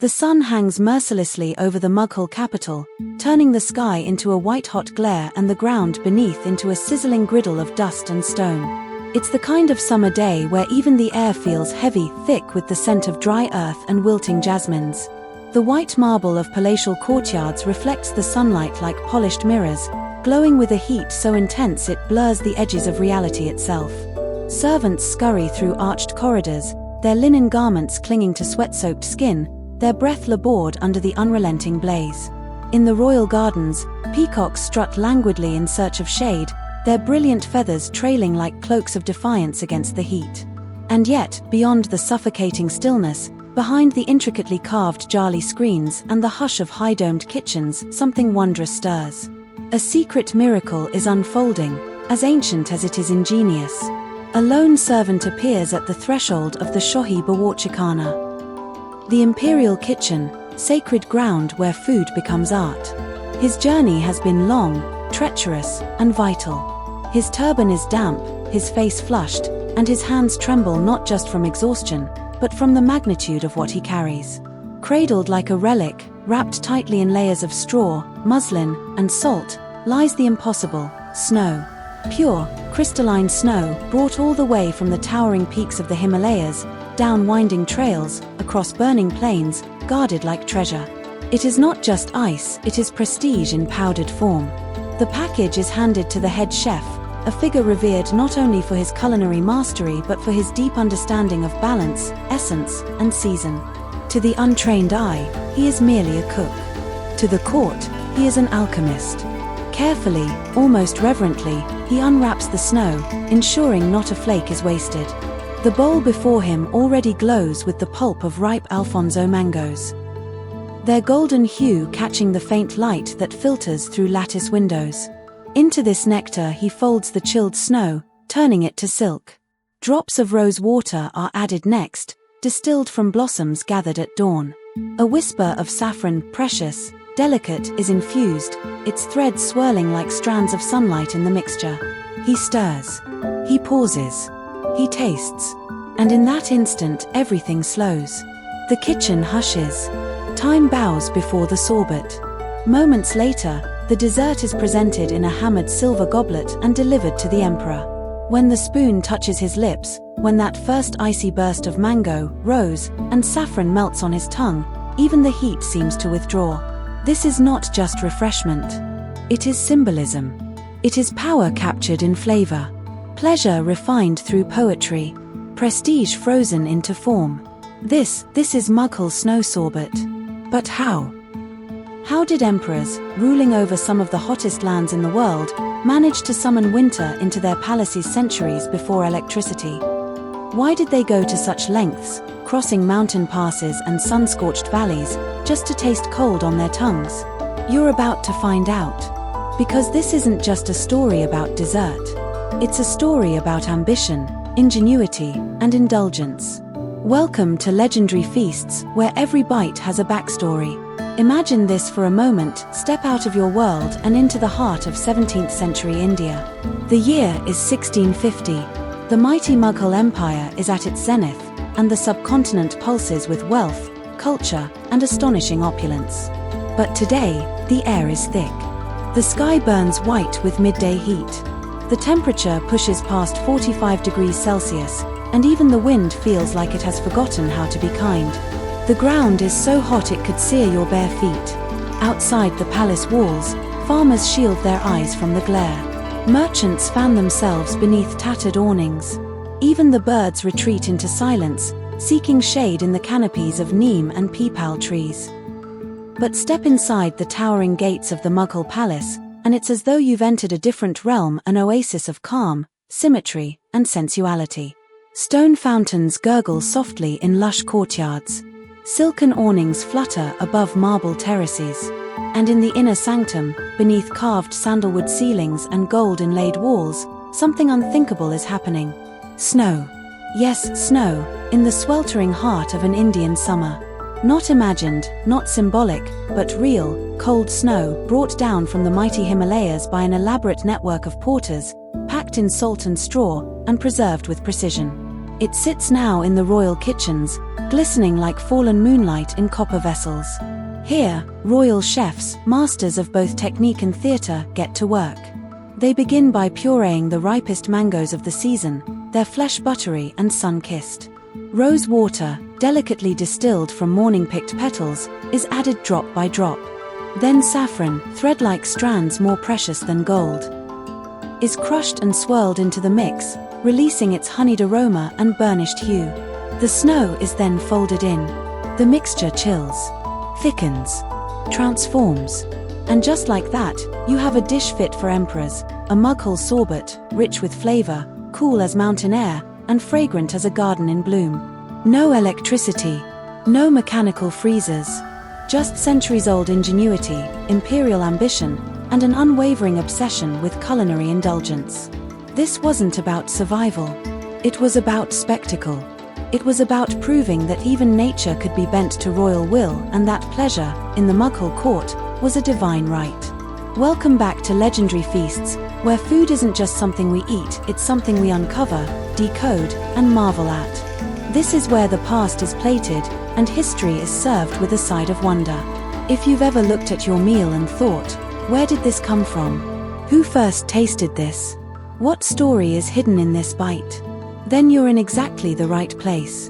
The sun hangs mercilessly over the Mughal capital, turning the sky into a white-hot glare and the ground beneath into a sizzling griddle of dust and stone. It's the kind of summer day where even the air feels heavy, thick with the scent of dry earth and wilting jasmines. The white marble of palatial courtyards reflects the sunlight like polished mirrors, glowing with a heat so intense it blurs the edges of reality itself. Servants scurry through arched corridors, their linen garments clinging to sweat-soaked skin, their breath laboured under the unrelenting blaze. In the royal gardens, peacocks strut languidly in search of shade, their brilliant feathers trailing like cloaks of defiance against the heat. And yet, beyond the suffocating stillness, behind the intricately carved jali screens and the hush of high-domed kitchens, something wondrous stirs. A secret miracle is unfolding, as ancient as it is ingenious. A lone servant appears at the threshold of the Shohi Bawarchikhana. The imperial kitchen, sacred ground where food becomes art. His journey has been long, treacherous, and vital. His turban is damp, his face flushed, and his hands tremble not just from exhaustion, but from the magnitude of what he carries. Cradled like a relic, wrapped tightly in layers of straw, muslin, and salt, lies the impossible, snow. Pure, crystalline snow, brought all the way from the towering peaks of the Himalayas, down winding trails, across burning plains, guarded like treasure. It is not just ice, it is prestige in powdered form. The package is handed to the head chef, a figure revered not only for his culinary mastery but for his deep understanding of balance, essence, and season. To the untrained eye, he is merely a cook. To the court, he is an alchemist. Carefully, almost reverently, he unwraps the snow, ensuring not a flake is wasted. The bowl before him already glows with the pulp of ripe Alfonso mangoes, their golden hue catching the faint light that filters through lattice windows. Into this nectar he folds the chilled snow, turning it to silk. Drops of rose water are added next, distilled from blossoms gathered at dawn. A whisper of saffron, precious, delicate, is infused, its threads swirling like strands of sunlight in the mixture. He stirs. He pauses. He tastes. And in that instant, everything slows. The kitchen hushes. Time bows before the sorbet. Moments later, the dessert is presented in a hammered silver goblet and delivered to the emperor. When the spoon touches his lips, when that first icy burst of mango, rose, and saffron melts on his tongue, even the heat seems to withdraw. This is not just refreshment. It is symbolism. It is power captured in flavor. Pleasure refined through poetry. Prestige frozen into form. This is Mughal snow sorbet. But how? How did emperors, ruling over some of the hottest lands in the world, manage to summon winter into their palaces centuries before electricity? Why did they go to such lengths, crossing mountain passes and sun-scorched valleys, just to taste cold on their tongues? You're about to find out. Because this isn't just a story about dessert. It's a story about ambition, ingenuity, and indulgence. Welcome to legendary feasts, where every bite has a backstory. Imagine this for a moment, step out of your world and into the heart of 17th century India. The year is 1650. The mighty Mughal Empire is at its zenith, and the subcontinent pulses with wealth, culture, and astonishing opulence. But today, the air is thick. The sky burns white with midday heat. The temperature pushes past 45 degrees Celsius, and even the wind feels like it has forgotten how to be kind. The ground is so hot it could sear your bare feet. Outside the palace walls, farmers shield their eyes from the glare. Merchants fan themselves beneath tattered awnings. Even the birds retreat into silence, seeking shade in the canopies of neem and peepal trees. But step inside the towering gates of the Mughal palace, and it's as though you've entered a different realm, an oasis of calm, symmetry, and sensuality. Stone fountains gurgle softly in lush courtyards. Silken awnings flutter above marble terraces. And in the inner sanctum, beneath carved sandalwood ceilings and gold-inlaid walls, something unthinkable is happening. Snow. Yes, snow, in the sweltering heart of an Indian summer. Not imagined, not symbolic, but real, cold snow brought down from the mighty Himalayas by an elaborate network of porters, packed in salt and straw, and preserved with precision. It sits now in the royal kitchens, glistening like fallen moonlight in copper vessels. Here, royal chefs, masters of both technique and theatre, get to work. They begin by pureeing the ripest mangoes of the season, their flesh buttery and sun-kissed. Rose water, delicately distilled from morning-picked petals, is added drop by drop. Then saffron, thread-like strands more precious than gold, is crushed and swirled into the mix, releasing its honeyed aroma and burnished hue. The snow is then folded in. The mixture chills, thickens, transforms. And just like that, you have a dish fit for emperors, a Mughal sorbet, rich with flavor, cool as mountain air, and fragrant as a garden in bloom. No electricity, no mechanical freezers, just centuries-old ingenuity, imperial ambition, and an unwavering obsession with culinary indulgence. This wasn't about survival. It was about spectacle. It was about proving that even nature could be bent to royal will, and that pleasure, in the Mughal court, was a divine right. Welcome back to Legendary Feasts, where food isn't just something we eat, it's something we uncover, decode, and marvel at. This is where the past is plated, and history is served with a side of wonder. If you've ever looked at your meal and thought, where did this come from? Who first tasted this? What story is hidden in this bite? Then you're in exactly the right place.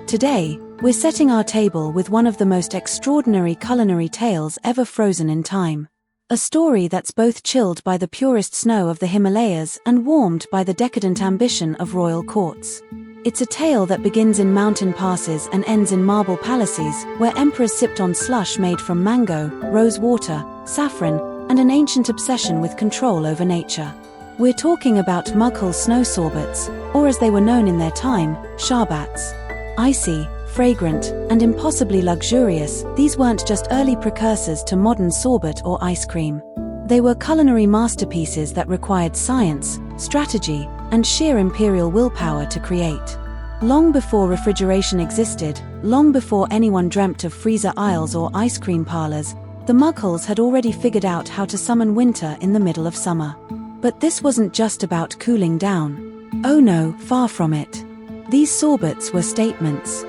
Today, we're setting our table with one of the most extraordinary culinary tales ever frozen in time. A story that's both chilled by the purest snow of the Himalayas and warmed by the decadent ambition of royal courts. It's a tale that begins in mountain passes and ends in marble palaces, where emperors sipped on slush made from mango, rose water, saffron, and an ancient obsession with control over nature. We're talking about Mughal snow sorbets, or as they were known in their time, Sorbets. Icy, fragrant, and impossibly luxurious, these weren't just early precursors to modern sorbet or ice cream. They were culinary masterpieces that required science, strategy, and sheer imperial willpower to create. Long before refrigeration existed, long before anyone dreamt of freezer aisles or ice cream parlors, the Mughals had already figured out how to summon winter in the middle of summer. But this wasn't just about cooling down. Oh no, far from it. These sorbets were statements.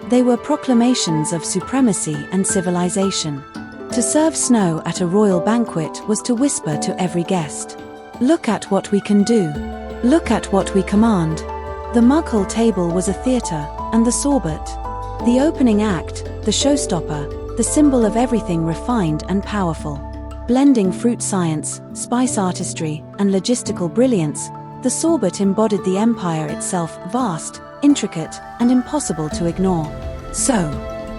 They were proclamations of supremacy and civilization. To serve snow at a royal banquet was to whisper to every guest, "Look at what we can do. Look at what we command." The Mughal table was a theater, and the sorbet, the opening act, the showstopper, the symbol of everything refined and powerful. Blending fruit science, spice artistry, and logistical brilliance, the sorbet embodied the empire itself, vast, intricate, and impossible to ignore. So,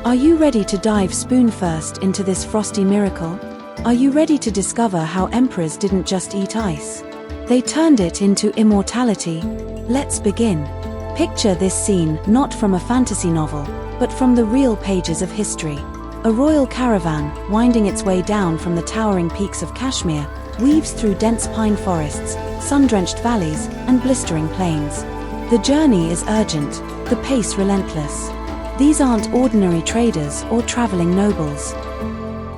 are you ready to dive spoon first into this frosty miracle? Are you ready to discover how emperors didn't just eat ice? They turned it into immortality. Let's begin. Picture this scene not from a fantasy novel, but from the real pages of history. A royal caravan, winding its way down from the towering peaks of Kashmir, weaves through dense pine forests, sun-drenched valleys, and blistering plains. The journey is urgent, the pace relentless. These aren't ordinary traders or traveling nobles.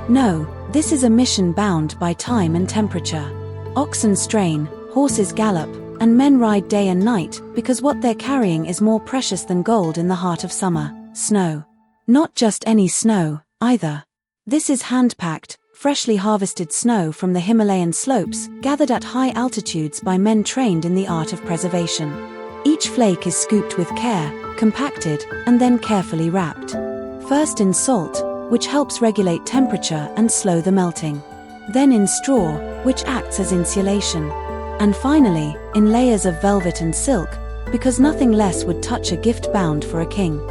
No, this is a mission bound by time and temperature. Oxen strain, horses gallop, and men ride day and night, because what they're carrying is more precious than gold in the heart of summer: snow. Not just any snow, either. This is hand-packed, freshly harvested snow from the Himalayan slopes, gathered at high altitudes by men trained in the art of preservation. Each flake is scooped with care, compacted, and then carefully wrapped. First in salt, which helps regulate temperature and slow the melting. Then in straw, which acts as insulation. And finally, in layers of velvet and silk, because nothing less would touch a gift bound for a king.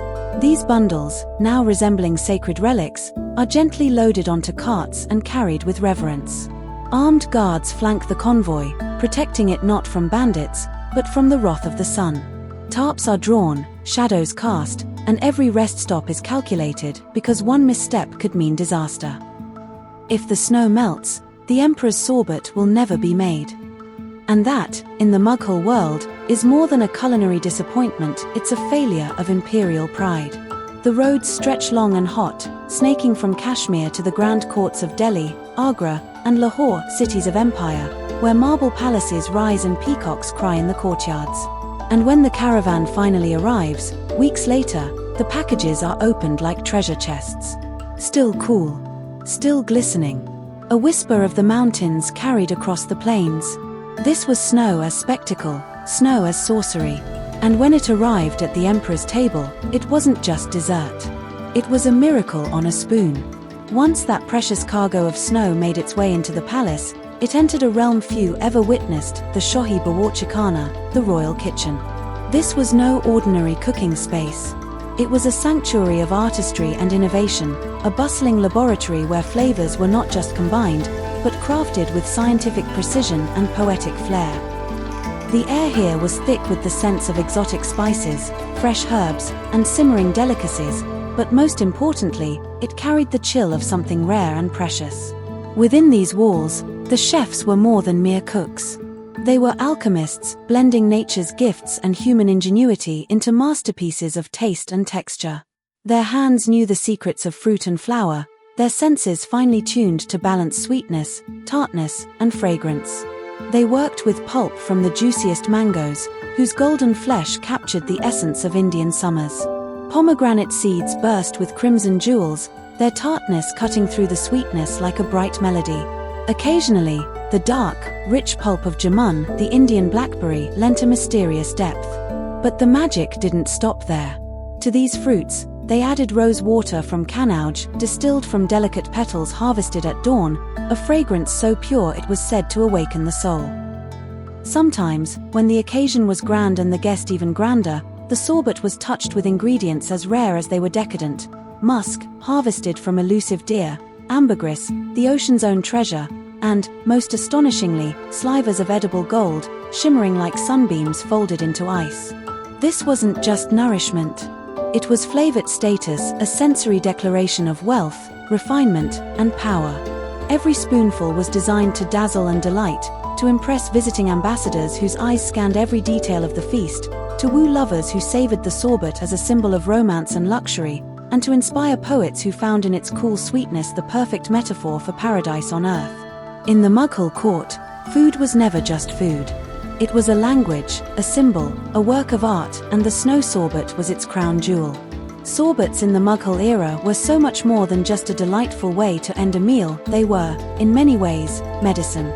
These bundles, now resembling sacred relics, are gently loaded onto carts and carried with reverence. Armed guards flank the convoy, protecting it not from bandits, but from the wrath of the sun. Tarps are drawn, shadows cast, and every rest stop is calculated, because one misstep could mean disaster. If the snow melts, the emperor's sorbet will never be made. And that, in the Mughal world, is more than a culinary disappointment, it's a failure of imperial pride. The roads stretch long and hot, snaking from Kashmir to the grand courts of Delhi, Agra, and Lahore, cities of empire, where marble palaces rise and peacocks cry in the courtyards. And when the caravan finally arrives, weeks later, The packages are opened like treasure chests. Still cool. Still glistening. A whisper of the mountains carried across the plains. This was snow as spectacle, snow as sorcery. And when it arrived at the emperor's table, it wasn't just dessert. It was a miracle on a spoon. Once that precious cargo of snow made its way into the palace, it entered a realm few ever witnessed, the Shohi Bawarchikhana, the royal kitchen. This was no ordinary cooking space. It was a sanctuary of artistry and innovation, a bustling laboratory where flavors were not just combined, but crafted with scientific precision and poetic flair. The air here was thick with the scents of exotic spices, fresh herbs, and simmering delicacies, but most importantly, it carried the chill of something rare and precious. Within these walls, the chefs were more than mere cooks. They were alchemists, blending nature's gifts and human ingenuity into masterpieces of taste and texture. Their hands knew the secrets of fruit and flower, their senses finely tuned to balance sweetness, tartness, and fragrance. They worked with pulp from the juiciest mangoes, whose golden flesh captured the essence of Indian summers. Pomegranate seeds burst with crimson jewels, their tartness cutting through the sweetness like a bright melody. Occasionally, the dark, rich pulp of jamun, the Indian blackberry, lent a mysterious depth. But the magic didn't stop there. To these fruits, they added rose water from kanauj, distilled from delicate petals harvested at dawn, a fragrance so pure it was said to awaken the soul. Sometimes, when the occasion was grand and the guest even grander, the sorbet was touched with ingredients as rare as they were decadent: musk, harvested from elusive deer; ambergris, the ocean's own treasure; and, most astonishingly, slivers of edible gold, shimmering like sunbeams folded into ice. This wasn't just nourishment. It was flavored status, a sensory declaration of wealth, refinement, and power. Every spoonful was designed to dazzle and delight, to impress visiting ambassadors whose eyes scanned every detail of the feast, to woo lovers who savored the sorbet as a symbol of romance and luxury, and to inspire poets who found in its cool sweetness the perfect metaphor for paradise on earth. In the Mughal court, food was never just food. It was a language, a symbol, a work of art, and the snow sorbet was its crown jewel. Sorbets in the Mughal era were so much more than just a delightful way to end a meal, they were, in many ways, medicine.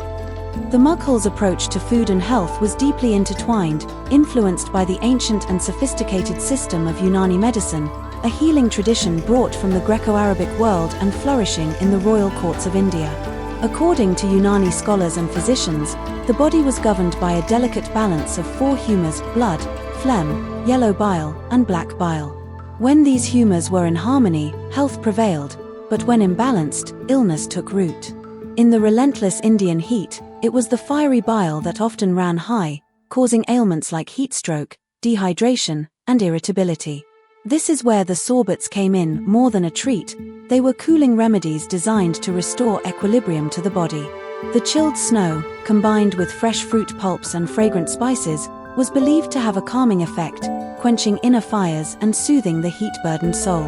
The Mughals' approach to food and health was deeply intertwined, influenced by the ancient and sophisticated system of Unani medicine, a healing tradition brought from the Greco-Arabic world and flourishing in the royal courts of India. According to Unani scholars and physicians, the body was governed by a delicate balance of four humours: blood, phlegm, yellow bile, and black bile. When these humours were in harmony, health prevailed, but when imbalanced, illness took root. In the relentless Indian heat, it was the fiery bile that often ran high, causing ailments like heatstroke, dehydration, and irritability. This is where the sorbets came in. More than a treat, they were cooling remedies designed to restore equilibrium to the body. The chilled snow, combined with fresh fruit pulps and fragrant spices, was believed to have a calming effect, quenching inner fires and soothing the heat-burdened soul.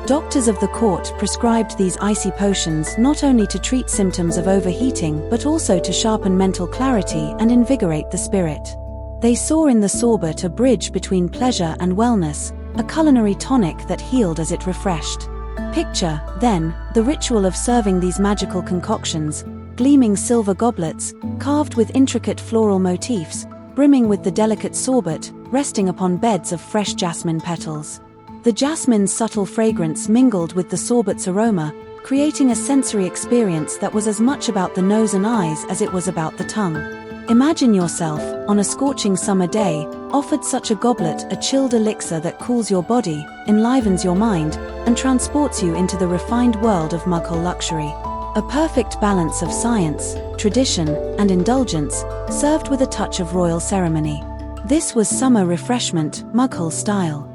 Doctors of the court prescribed these icy potions not only to treat symptoms of overheating but also to sharpen mental clarity and invigorate the spirit. They saw in the sorbet a bridge between pleasure and wellness, a culinary tonic that healed as it refreshed. Picture, then, the ritual of serving these magical concoctions: gleaming silver goblets, carved with intricate floral motifs, brimming with the delicate sorbet, resting upon beds of fresh jasmine petals. The jasmine's subtle fragrance mingled with the sorbet's aroma, creating a sensory experience that was as much about the nose and eyes as it was about the tongue. Imagine yourself, on a scorching summer day, offered such a goblet, a chilled elixir that cools your body, enlivens your mind, and transports you into the refined world of Mughal luxury. A perfect balance of science, tradition, and indulgence, served with a touch of royal ceremony. This was summer refreshment, Mughal style.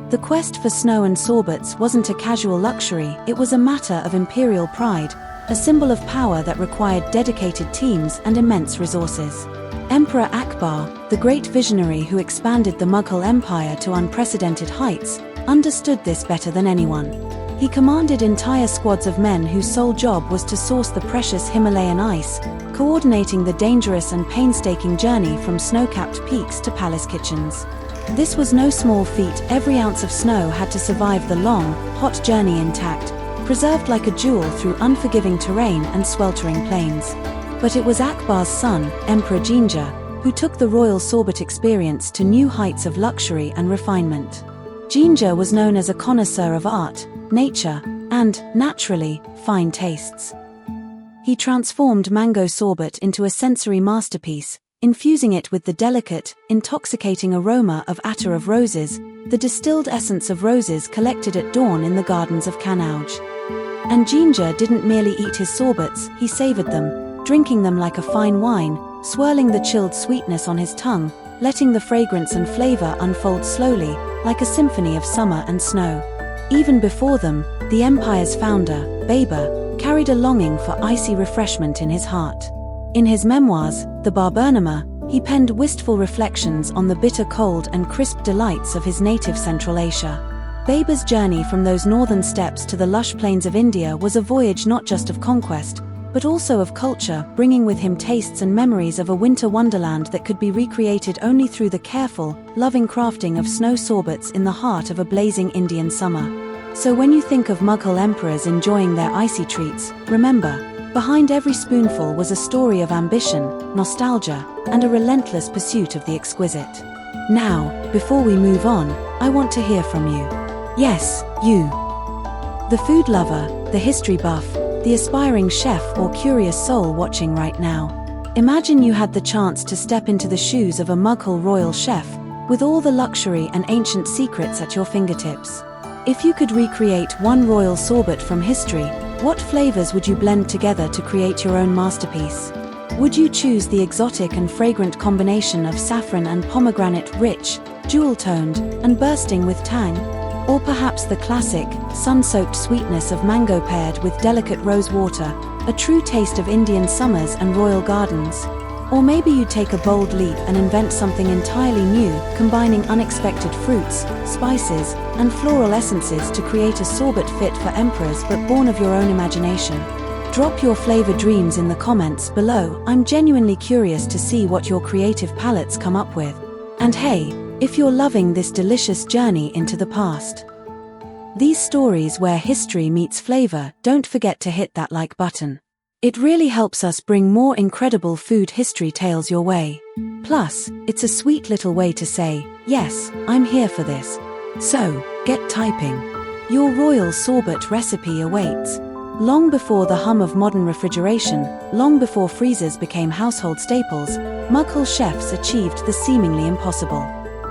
The quest for snow and sorbets wasn't a casual luxury, it was a matter of imperial pride, a symbol of power that required dedicated teams and immense resources. Emperor Akbar, the great visionary who expanded the Mughal Empire to unprecedented heights, understood this better than anyone. He commanded entire squads of men whose sole job was to source the precious Himalayan ice, coordinating the dangerous and painstaking journey from snow-capped peaks to palace kitchens. This was no small feat. Every ounce of snow had to survive the long, hot journey intact, preserved like a jewel through unforgiving terrain and sweltering plains. But it was Akbar's son, Emperor Jinja, who took the royal sorbet experience to new heights of luxury and refinement. Jinja was known as a connoisseur of art, nature, and, naturally, fine tastes. He transformed mango sorbet into a sensory masterpiece, infusing it with the delicate, intoxicating aroma of attar of roses, the distilled essence of roses collected at dawn in the gardens of Kanauj. And Jinja didn't merely eat his sorbets, he savored them, drinking them like a fine wine, swirling the chilled sweetness on his tongue, letting the fragrance and flavor unfold slowly, like a symphony of summer and snow. Even before them, the empire's founder, Baber, carried a longing for icy refreshment in his heart. In his memoirs, The Barburnama, he penned wistful reflections on the bitter cold and crisp delights of his native Central Asia. Baber's journey from those northern steppes to the lush plains of India was a voyage not just of conquest, but also of culture, bringing with him tastes and memories of a winter wonderland that could be recreated only through the careful, loving crafting of snow sorbets in the heart of a blazing Indian summer. So when you think of Mughal emperors enjoying their icy treats, remember, behind every spoonful was a story of ambition, nostalgia, and a relentless pursuit of the exquisite. Now, before we move on, I want to hear from you. Yes, you. The food lover, the history buff, the aspiring chef or curious soul watching right now. Imagine you had the chance to step into the shoes of a Mughal royal chef, with all the luxury and ancient secrets at your fingertips. If you could recreate one royal sorbet from history, what flavors would you blend together to create your own masterpiece? Would you choose the exotic and fragrant combination of saffron and pomegranate, rich, jewel-toned, and bursting with tang? Or perhaps the classic, sun-soaked sweetness of mango paired with delicate rose water, a true taste of Indian summers and royal gardens? Or maybe you'd take a bold leap and invent something entirely new, combining unexpected fruits, spices, and floral essences to create a sorbet fit for emperors but born of your own imagination. Drop your flavor dreams in the comments below. I'm genuinely curious to see what your creative palates come up with. And hey, if you're loving this delicious journey into the past, these stories where history meets flavor, don't forget to hit that like button. It really helps us bring more incredible food history tales your way. Plus, it's a sweet little way to say, yes, I'm here for this. So, get typing. Your royal sorbet recipe awaits. Long before the hum of modern refrigeration, long before freezers became household staples, Mughal chefs achieved the seemingly impossible.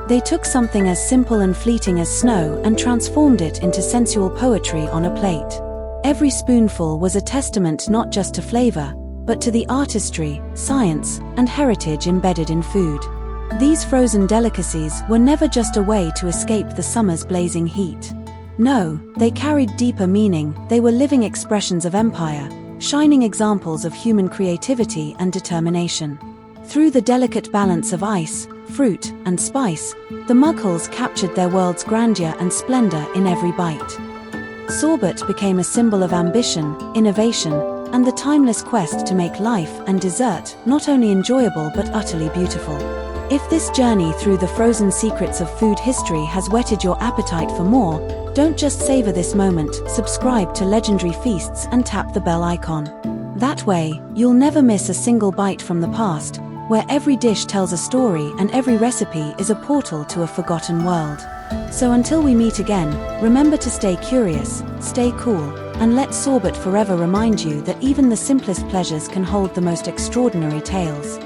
They took something as simple and fleeting as snow and transformed it into sensual poetry on a plate. Every spoonful was a testament not just to flavor, but to the artistry, science, and heritage embedded in food. These frozen delicacies were never just a way to escape the summer's blazing heat. No, they carried deeper meaning. They were living expressions of empire, shining examples of human creativity and determination. Through the delicate balance of ice, fruit, and spice, the Mughals captured their world's grandeur and splendor in every bite. Sorbet became a symbol of ambition, innovation, and the timeless quest to make life and dessert not only enjoyable but utterly beautiful. If this journey through the frozen secrets of food history has whetted your appetite for more, don't just savor this moment, subscribe to Legendary Feasts and tap the bell icon. That way, you'll never miss a single bite from the past, where every dish tells a story and every recipe is a portal to a forgotten world. So until we meet again, remember to stay curious, stay cool, and let sorbet forever remind you that even the simplest pleasures can hold the most extraordinary tales.